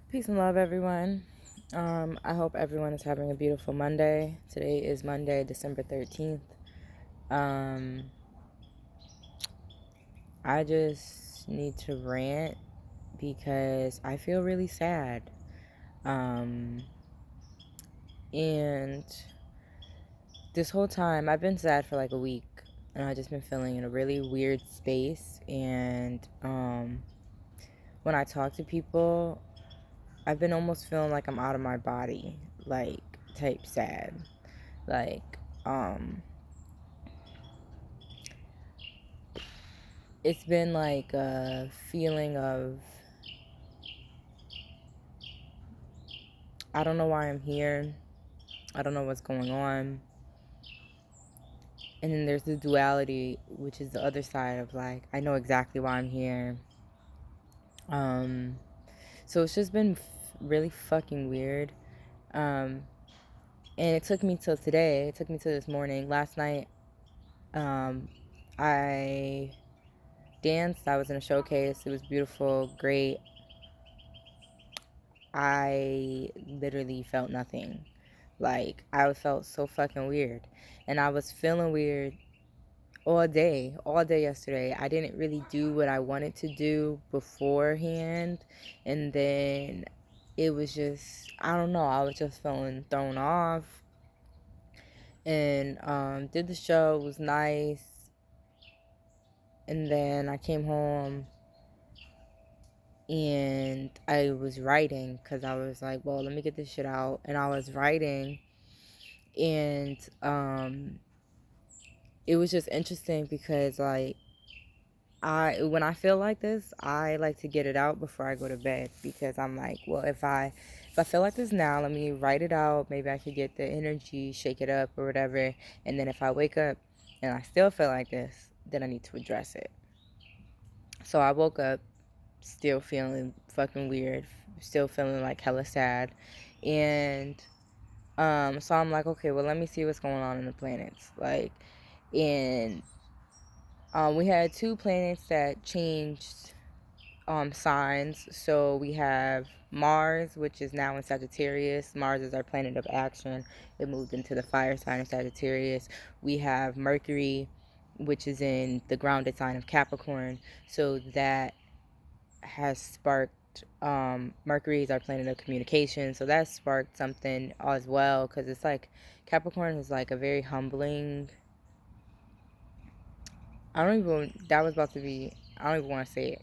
Peace and love, everyone. I hope everyone is having a beautiful Monday. Today is Monday, December 13th. Um, I just need to rant because I feel really sad. Um, and this whole time, I've been sad for like a week, and I've just been feeling in a really weird space. And when I talk to people, I've been almost feeling like I'm out of my body, like type sad. Like, it's been like a feeling of, I don't know why I'm here. I don't know what's going on. And then there's the duality, which is the other side of like, I know exactly why I'm here. Um, so it's just been really fucking weird. Um, and it took me till today. It took me till this morning. Last night, I danced. I was in a showcase. It was beautiful, great. I literally felt nothing. Like, I felt so fucking weird. And I was feeling weird all day yesterday. I didn't really do what I wanted to do beforehand. And then it was just, I don't know, I was just feeling thrown off. And did the show, it was nice. And then I came home and I was writing because I was like, well, let me get this shit out. And I was writing, and it was just interesting because like when I feel like this, I like to get it out before I go to bed, because I'm like, well, if I feel like this now, let me write it out. Maybe I could get the energy, shake it up or whatever. And then if I wake up and I still feel like this, then I need to address it. So I woke up still feeling fucking weird, still feeling like hella sad. And so I'm like, okay, well, let me see what's going on in the planets. Like, and we had two planets that changed signs. So we have Mars, which is now in Sagittarius. Mars is our planet of action. It moved into the fire sign of Sagittarius. We have Mercury, which is in the grounded sign of Capricorn. So that has sparked, Mercury is our planet of communication. So that sparked something as well, because it's like Capricorn is like a very humbling, I don't even, that was about to be, I don't even want to say it.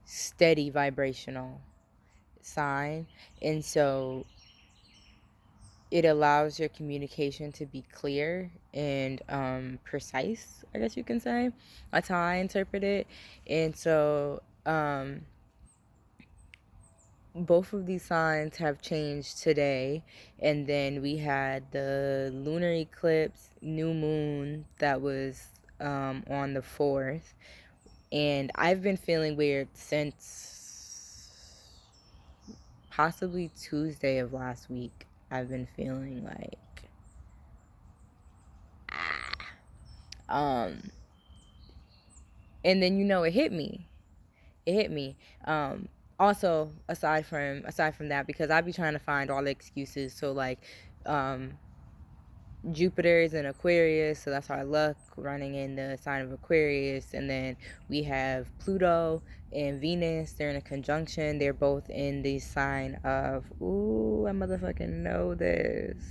Steady vibrational sign. And so it allows your communication to be clear and precise, I guess you can say. That's how I interpret it. And so both of these signs have changed today. And then we had the lunar eclipse, new moon, that was on the 4th. And I've been feeling weird since possibly Tuesday of last week. I've been feeling like, um and then it hit me. Also, aside from that, because I be trying to find all the excuses. So like, Jupiter is in Aquarius, so that's our luck, running in the sign of Aquarius. And then we have Pluto and Venus. They're in a conjunction. They're both in the sign of, ooh, I motherfucking know this.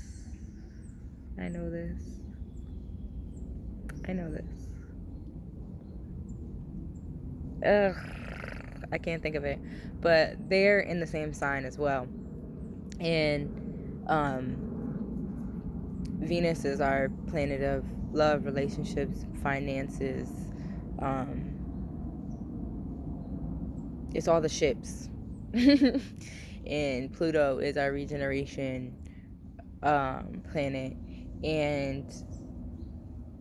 I know this. I know this. Ugh, I can't think of it. But they're in the same sign as well. And Venus is our planet of love, relationships, finances. It's all the ships. And Pluto is our regeneration planet. And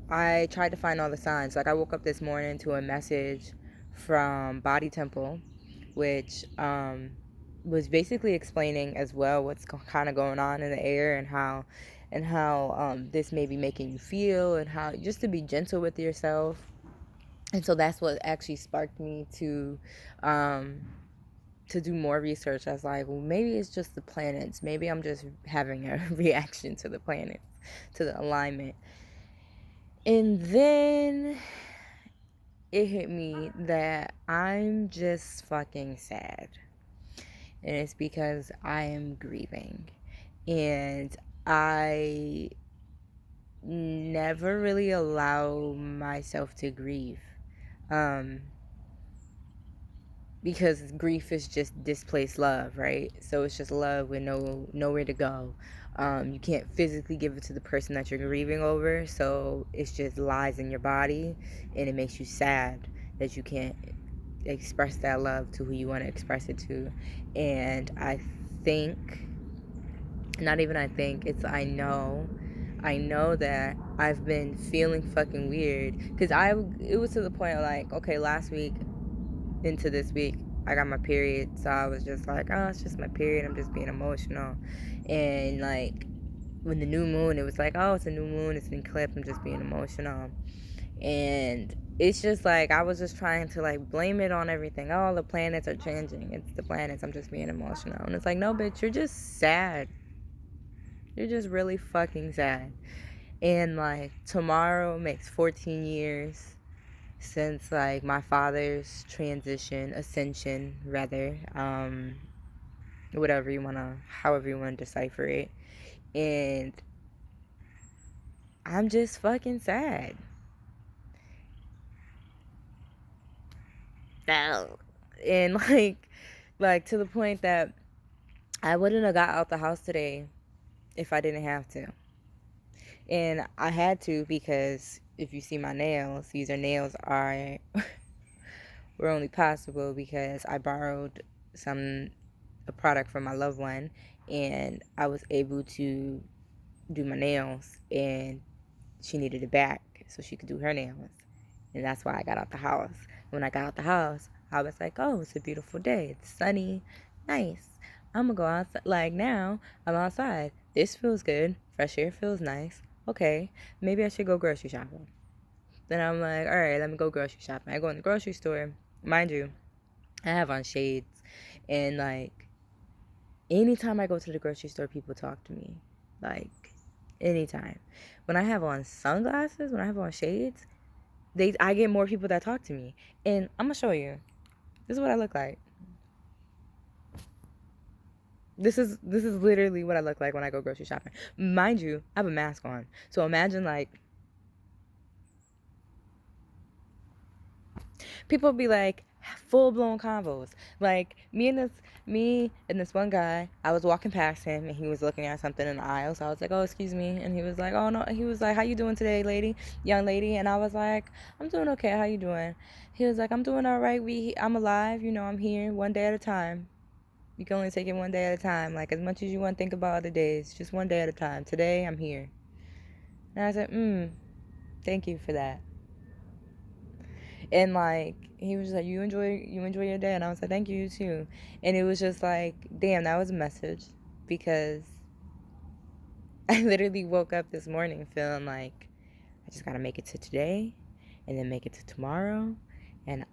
I tried to find all the signs. Like, I woke up this morning to a message from Body Temple, which was basically explaining as well what's kind of going on in the air, and how this may be making you feel, and how just to be gentle with yourself. And so that's what actually sparked me to to do more research. I was like, well, maybe it's just the planets. Maybe I'm just having a reaction to the planets, to the alignment. And then it hit me that I'm just fucking sad. And it's because I am grieving. And I never really allow myself to grieve. Because grief is just displaced love, right? So it's just love with nowhere to go. You can't physically give it to the person that you're grieving over, so it's just lies in your body, and it makes you sad that you can't express that love to who you want to express it to. And I think, not even I think, it's I know that I've been feeling fucking weird, because it was to the point of like, okay, last week into this week I got my period, so I was just like, oh, it's just my period, I'm just being emotional. And like when the new moon, it was like, oh, it's a new moon, it's an eclipse, I'm just being emotional. And it's just like I was just trying to like blame it on everything. Oh, the planets are changing, it's the planets, I'm just being emotional. And it's like, no, bitch, you're just sad. You're just really fucking sad. And like tomorrow makes 14 years since like my father's ascension rather, however you want to decipher it. And I'm just fucking sad. And like to the point that I wouldn't have got out the house today if I didn't have to. And I had to, because if you see my nails, these nails were only possible because I borrowed a product from my loved one, and I was able to do my nails, and she needed it back so she could do her nails. And that's why I got out the house. When I got out the house, I was like, oh, it's a beautiful day. It's sunny, nice. I'm gonna go outside. Like now, I'm outside. This feels good. Fresh air feels nice. Okay, maybe I should go grocery shopping. Then I'm like, all right, let me go grocery shopping. I go in the grocery store. Mind you, I have on shades. And like, anytime I go to the grocery store, people talk to me. Like, anytime. When I have on sunglasses, when I have on shades, I get more people that talk to me. And I'm gonna show you. This is what I look like. This is literally what I look like when I go grocery shopping. Mind you, I have a mask on. So imagine like people be like full-blown convos. Like me and this one guy, I was walking past him and he was looking at something in the aisle. So I was like, oh, excuse me. And he was like, oh no. He was like, how you doing today, young lady? And I was like, I'm doing okay. How you doing? He was like, I'm doing all right. I'm alive. You know, I'm here one day at a time. You can only take it one day at a time. Like, as much as you want to think about other days, just one day at a time. Today, I'm here. And I said, thank you for that. And like, he was like, you enjoy your day? And I was like, thank you too. And it was just like, damn, that was a message. Because I literally woke up this morning feeling like I just gotta make it to today, and then make it to tomorrow. And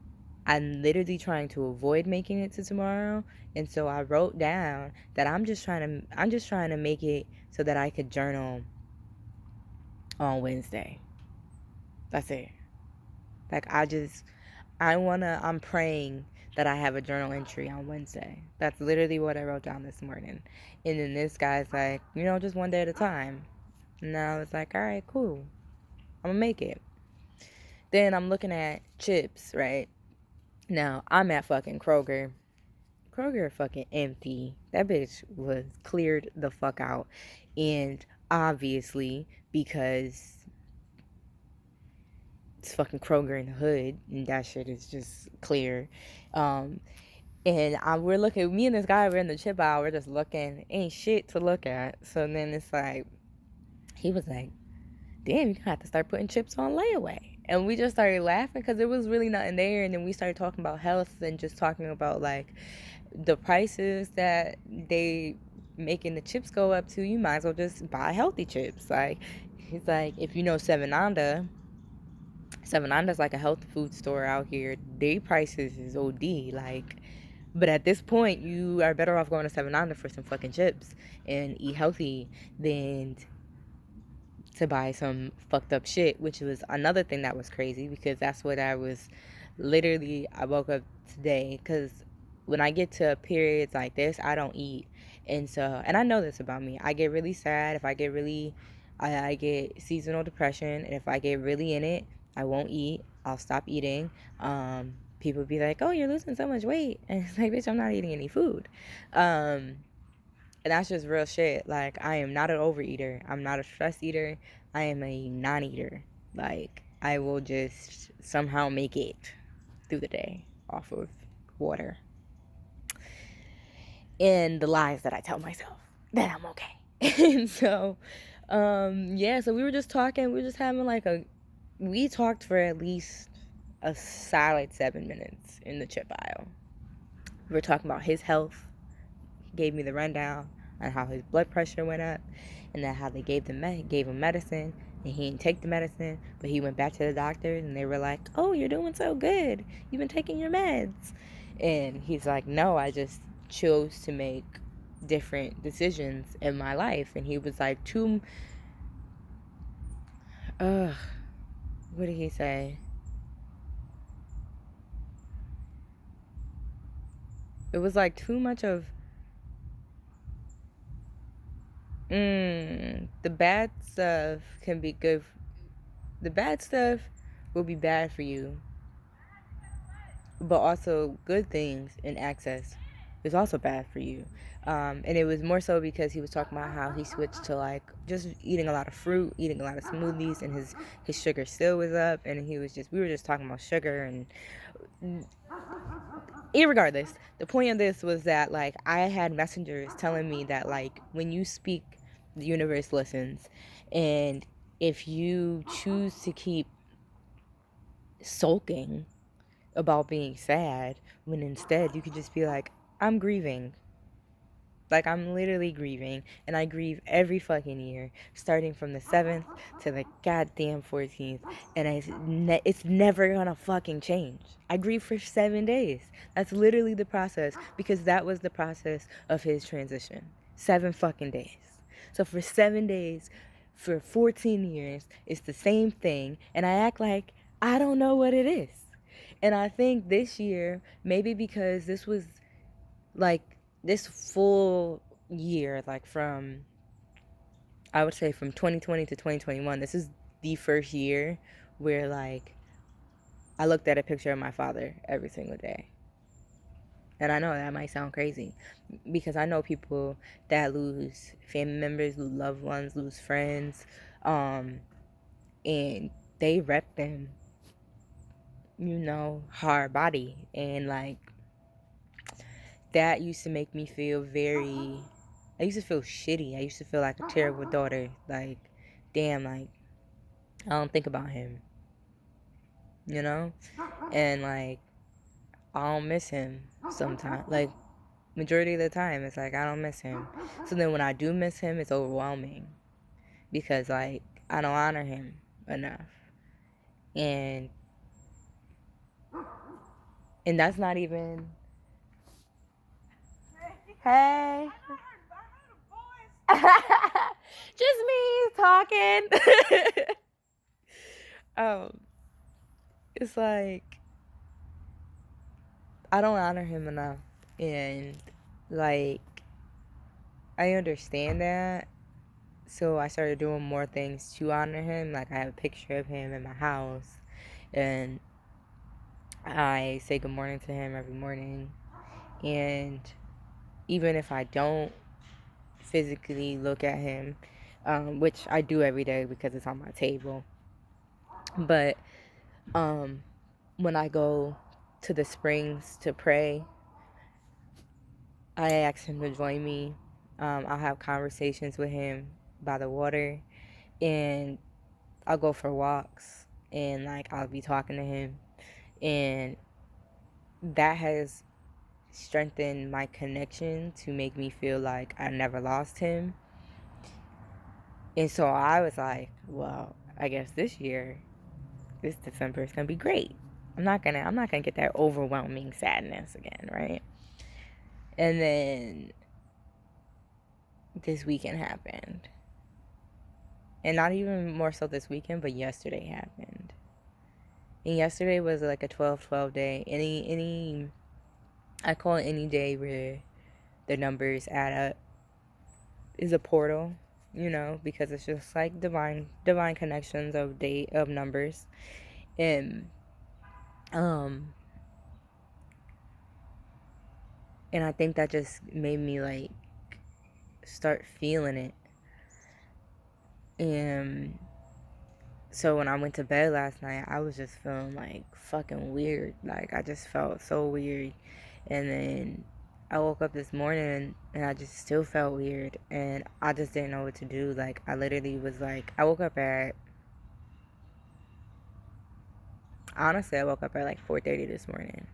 I'm literally trying to avoid making it to tomorrow. And so I wrote down that I'm just trying to make it so that I could journal on Wednesday. That's it. Like, I'm praying that I have a journal entry on Wednesday. That's literally what I wrote down this morning. And then this guy's like, just one day at a time. And I was like, all right, cool. I'm gonna make it. Then I'm looking at chips, right? Now, I'm at fucking Kroger. Kroger fucking empty. That bitch was cleared the fuck out. And obviously, because it's fucking Kroger in the hood, and that shit is just clear. And we're looking, me and this guy, we're in the chip aisle, we're just looking, ain't shit to look at. So then it's like, he was like, damn, you're gonna have to start putting chips on layaway. And we just started laughing because there was really nothing there. And then we started talking about health and just talking about like the prices that they making the chips go up to. You might as well just buy healthy chips. Like, he's like, if you know Seven Anda's like a health food store out here. Their prices is OD. Like, But at this point, you are better off going to 7-Eleven for some fucking chips and eat healthy than to buy some fucked up shit, which was another thing that was crazy because that's what I was literally, I woke up today because when I get to periods like this, I don't eat. And so, and I know this about me. I get really sad if I get really, I get seasonal depression. And if I get really in it, I won't eat. I'll stop eating. People be like, oh, you're losing so much weight. And it's like, bitch, I'm not eating any food. And that's just real shit. Like, I am not an overeater. I'm not a stress eater. I am a non-eater. Like, I will just somehow make it through the day off of water. And the lies that I tell myself that I'm okay. And so, yeah, so we were just talking. We were just having like we talked for at least a solid 7 minutes in the chip aisle. We were talking about his health. He gave me the rundown on how his blood pressure went up and then how they gave him medicine and he didn't take the medicine, but he went back to the doctors and they were like, oh, you're doing so good, you've been taking your meds. And he's like, no, I just chose to make different decisions in my life. And he was like, what did he say? It was like too much of the bad stuff can be good. The bad stuff will be bad for you, but also good things in excess is also bad for you. And it was more so because he was talking about how he switched to like just eating a lot of fruit, eating a lot of smoothies, and his sugar still was up. And we were just talking about sugar. And irregardless, the point of this was that like I had messengers telling me that like when you speak, the universe listens. And if you choose to keep sulking about being sad, when instead you could just be like, I'm grieving. Like, I'm literally grieving, and I grieve every fucking year, starting from the 7th to the goddamn 14th, and it's never gonna fucking change. I grieve for 7 days. That's literally the process, because that was the process of his transition. 7 fucking days. So for 7 days, for 14 years, it's the same thing, and I act like I don't know what it is. And I think this year, maybe because this was like this full year, like I would say from 2020 to 2021, this is the first year where like I looked at a picture of my father every single day. And I know that might sound crazy because I know people that lose family members, lose loved ones, lose friends, and they rep them, hard body. And like that used to make me feel I used to feel shitty. I used to feel like a terrible daughter. Like, damn, like, I don't think about him. And, like, I don't miss him sometimes. Like, majority of the time, it's like, I don't miss him. So then when I do miss him, it's overwhelming. Because, like, I don't honor him enough. And that's not even... Hey. Just me talking. It's like I don't honor him enough, and like I understand that, so I started doing more things to honor him. Like I have a picture of him in my house, and I say good morning to him every morning. And even if I don't physically look at him, which I do every day because it's on my table, but when I go to the springs to pray, I ask him to join me. I'll have conversations with him by the water, and I'll go for walks, and like I'll be talking to him, and that has strengthened my connection to make me feel like I never lost him. And so I was like, well, I guess this December is gonna be great. I'm not gonna get that overwhelming sadness again, right? And then this weekend happened. And not even more so this weekend, but yesterday happened. And yesterday was like a 12-12 day. I call it any day where the numbers add up is a portal, because it's just like divine connections of numbers. And and I think that just made me like start feeling it. And so when I went to bed last night, I was just feeling like fucking weird. Like I just felt so weird. And then I woke up this morning and I just still felt weird. And I just didn't know what to do. Like I literally was like, I woke up at like 4:30 this morning.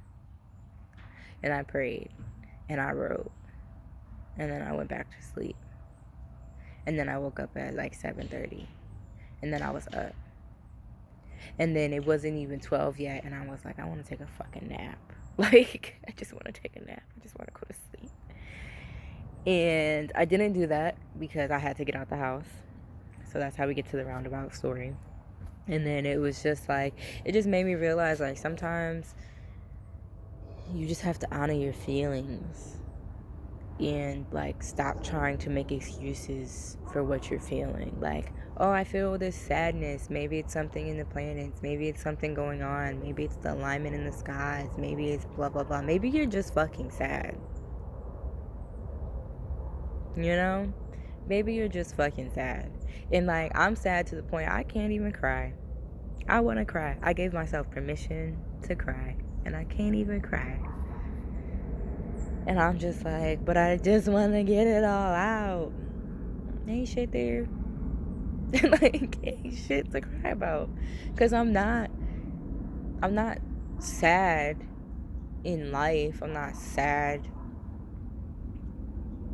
And I prayed. And I wrote. And then I went back to sleep. And then I woke up at like 7:30. And then I was up. And then it wasn't even 12 yet. And I was like, I want to take a fucking nap. Like, I just want to take a nap. I just want to go to sleep. And I didn't do that because I had to get out the house. So that's how we get to the roundabout story. And then it was just like, it just made me realize, like, sometimes you just have to honor your feelings. And like stop trying to make excuses for what you're feeling. Like, oh, I feel this sadness. Maybe it's something in the planets. Maybe it's something going on. Maybe it's the alignment in the skies. Maybe it's blah blah blah. Maybe you're just fucking sad. Maybe you're just fucking sad. And like, I'm sad to the point I can't even cry. I want to cry. I gave myself permission to cry, and I can't even cry. And I'm just like, but I just want to get it all out. Ain't shit there. Like, ain't shit to cry about. Because I'm not sad in life. I'm not sad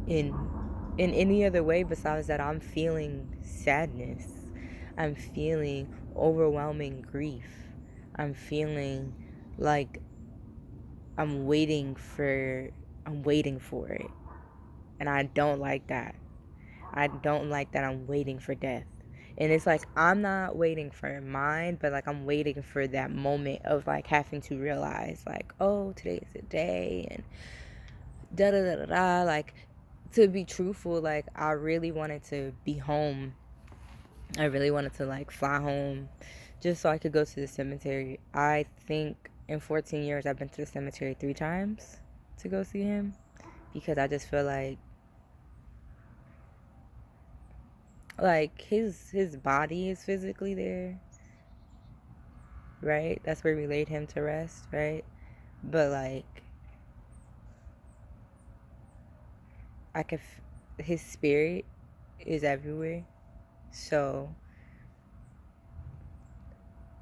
in any other way besides that I'm feeling sadness. I'm feeling overwhelming grief. I'm feeling like I'm waiting for it. And I don't like that. I don't like that I'm waiting for death. And it's like, I'm not waiting for mine, but like I'm waiting for that moment of like having to realize like, oh, today is the day and da da da da da. Like, to be truthful, like I really wanted to be home. I really wanted to like fly home just so I could go to the cemetery. I think in 14 years I've been to the cemetery 3 times to go see him, because I just feel like his body is physically there, right? That's where we laid him to rest, right? But like his spirit is everywhere. So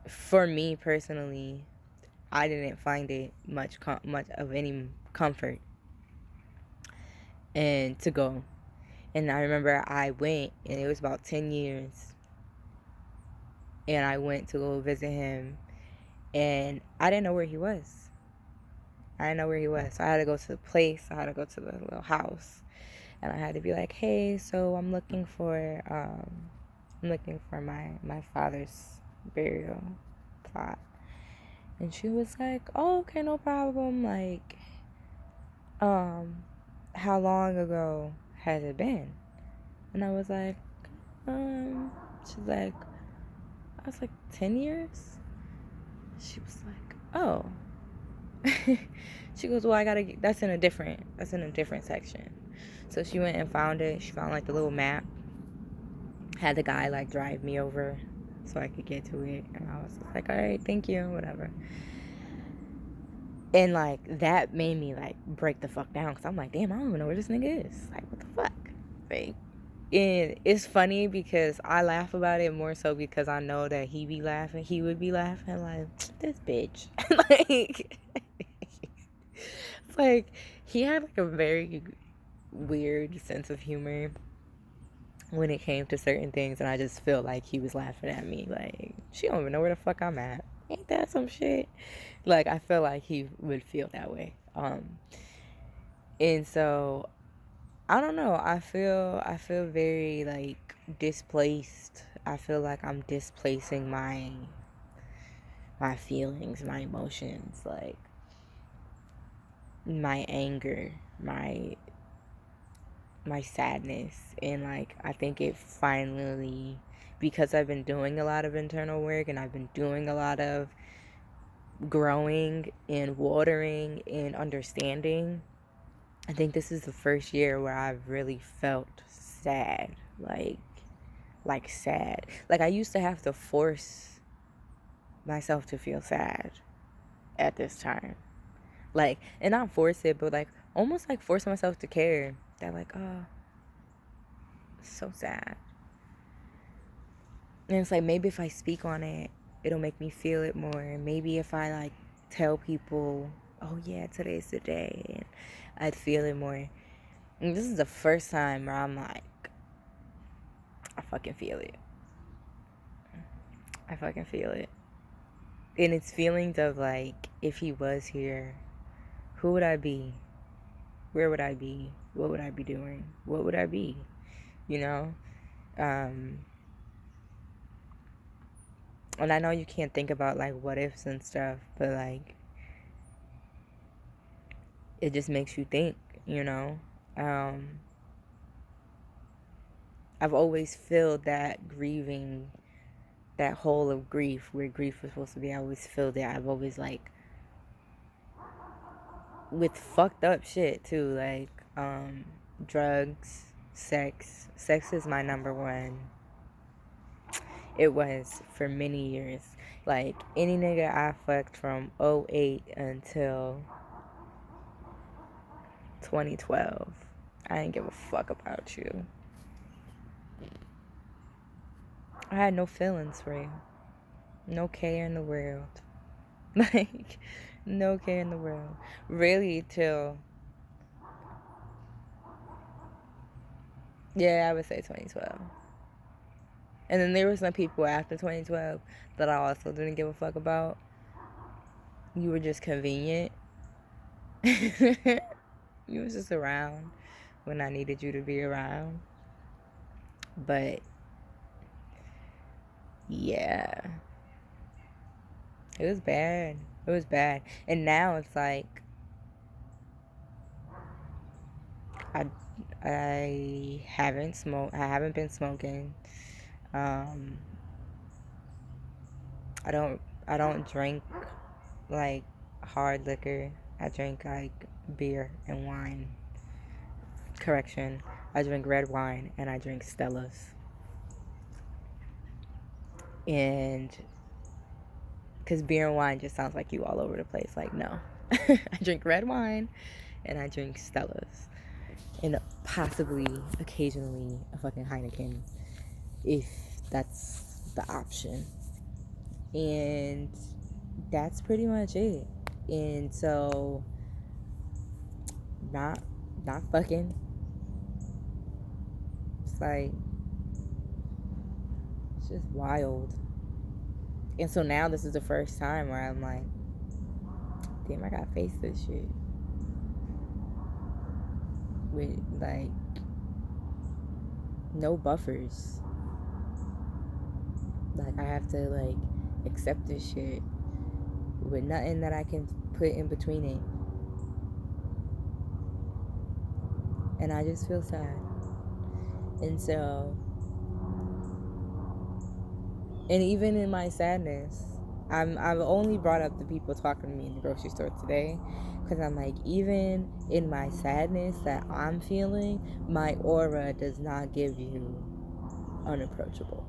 for me personally, I didn't find it much of any comfort and to go. And I remember I went, and it was about 10 years, and I went to go visit him, and I didn't know where he was. So I had to go to the place. I had to go to the little house, and I had to be like, hey, so I'm looking for my father's burial plot. And she was like, oh, okay, no problem. Like, how long ago has it been? And I was like, she's like, I was like, 10 years? She was like, oh. She goes, well, that's in a different section. So she went and found it. She found like the little map. Had the guy like drive me over so I could get to it. And I was like, all right, thank you, whatever. And like, that made me like break the fuck down, because I'm like, damn, I don't even know where this nigga is. Like, what the fuck? Like, and it's funny because I laugh about it more so because I know that he would be laughing like, this bitch. Like, it's like, he had like a very weird sense of humor when it came to certain things, and I just feel like he was laughing at me like, she don't even know where the fuck I'm at. Ain't that some shit? Like, I feel like he would feel that way. And so I don't know. I feel very like displaced. I feel like I'm displacing my feelings, my emotions, like my anger, my sadness, and like I think it finally, because I've been doing a lot of internal work and I've been doing a lot of growing and watering and understanding, I think this is the first year where I've really felt sad, like sad. Like I used to have to force myself to feel sad at this time. Like, and not force it, but like almost like force myself to care. That like, oh, it's so sad. And it's like maybe if I speak on it, it'll make me feel it more. Maybe if I like tell people, oh yeah, today's the day, and I'd feel it more. And this is the first time where I'm like, I fucking feel it. I fucking feel it. And it's feelings of like, if he was here, who would I be? Where would I be? What would I be doing? What would I be? You know? And I know you can't think about like what ifs and stuff, but like it just makes you think, you know? I've always filled that grieving, that hole of grief where grief was supposed to be. I always filled it. I've always like, with fucked up shit too, like drugs, sex. Sex is my number one. It was for many years. Like any nigga I fucked from '08 until 2012. I didn't give a fuck about you. I had no feelings for you. No care in the world. Like, no care in the world. Really, till, yeah, I would say 2012. And then there were some people after 2012 that I also didn't give a fuck about. You were just convenient. You was just around when I needed you to be around. But yeah, it was bad. It was bad. And now it's like I haven't smoked. I haven't been smoking. I don't drink like hard liquor. I drink like beer and wine. Correction. I drink red wine and I drink Stellas. And because beer and wine just sounds like you all over the place. Like, no. I drink red wine and I drink Stellas. And possibly, occasionally, a fucking Heineken, if that's the option. And that's pretty much it. And so, not fucking. It's like, it's just wild. And so now this is the first time where I'm like, damn, I gotta face this shit. With like no buffers. Like I have to like accept this shit with nothing that I can put in between it. And I just feel sad. And so, and even in my sadness, I've only brought up the people talking to me in the grocery store today, because I'm like, even in my sadness that I'm feeling, my aura does not give you unapproachable,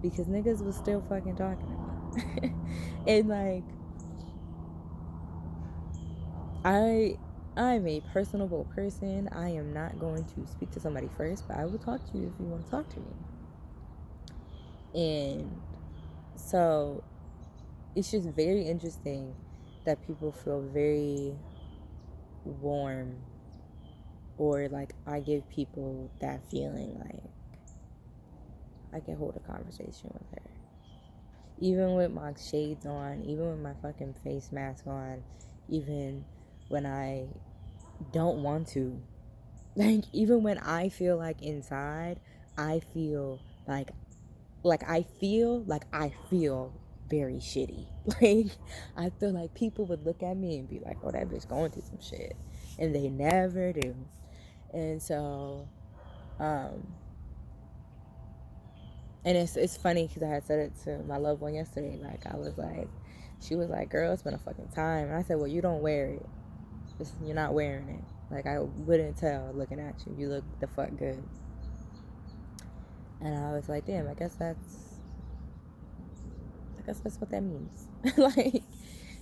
because niggas was still fucking talking to me. And like, I'm a personable person. I am not going to speak to somebody first, but I will talk to you if you want to talk to me. And so it's just very interesting that people feel very warm, or like I give people that feeling like I can hold a conversation with her. Even with my shades on, even with my fucking face mask on, even when I don't want to. Like, even when I feel like inside, I feel I feel very shitty. Like, I feel like people would look at me and be like, oh, that bitch going through some shit. And they never do. And so, and it's funny because I had said it to my loved one yesterday. Like, she was like, girl, it's been a fucking time. And I said, well, you don't wear it. You're not wearing it. Like, I wouldn't tell looking at you. You look the fuck good. And I was like, damn, I guess that's what that means. Like,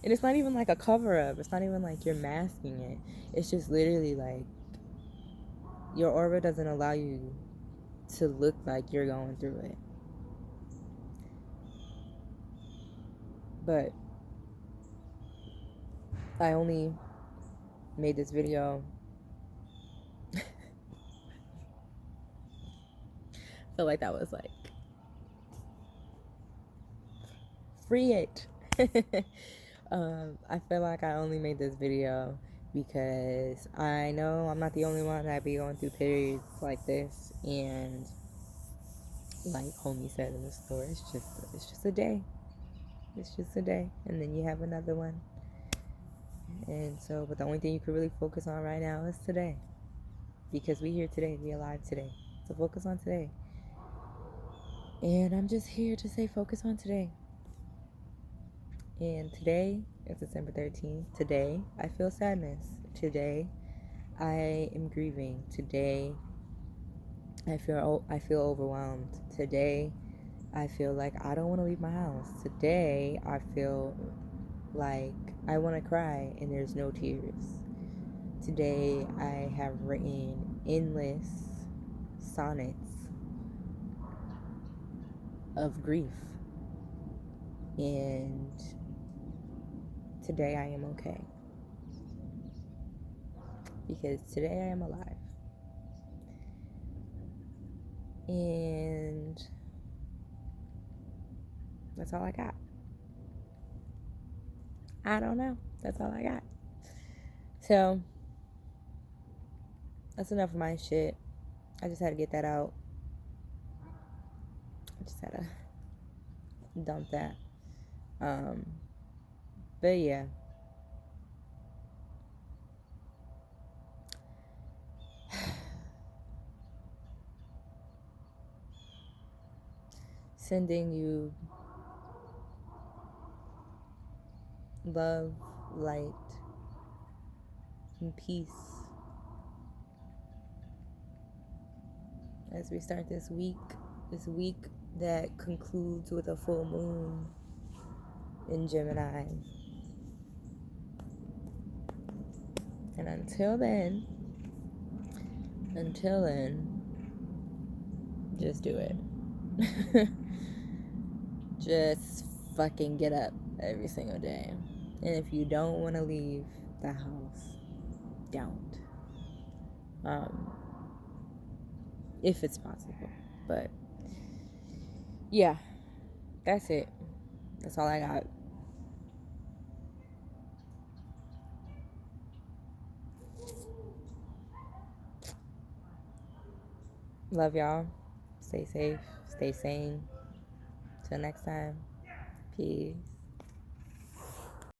and it's not even like a cover up. It's not even like you're masking it. It's just literally like your aura doesn't allow you to look like you're going through it. But I only made this video. I feel like that was like, free it. I feel like I only made this video because I know I'm not the only one that be going through periods like this, and like homie said in the store, it's just a day. It's just a day, and then you have another one. And so, but the only thing you can really focus on right now is today, because we here today, we alive today. So focus on today. And I'm just here to say focus on today. And today is December 13th. Today, I feel sadness. Today, I am grieving. Today, I feel overwhelmed. Today, I feel like I don't want to leave my house. Today, I feel like I want to cry and there's no tears. Today, I have written endless sonnets of grief. And today I am okay. Because today I am alive. And that's all I got. I don't know. That's all I got. So, that's enough of my shit. I just had to get that out. I just had to dump that. But yeah. Sending you love, light, and peace as we start this week that concludes with a full moon in Gemini. And until then, just do it. Just fucking get up every single day. And if you don't want to leave the house, don't. If it's possible. But yeah, that's it. That's all I got. Love y'all. Stay safe. Stay sane. Till next time. Peace.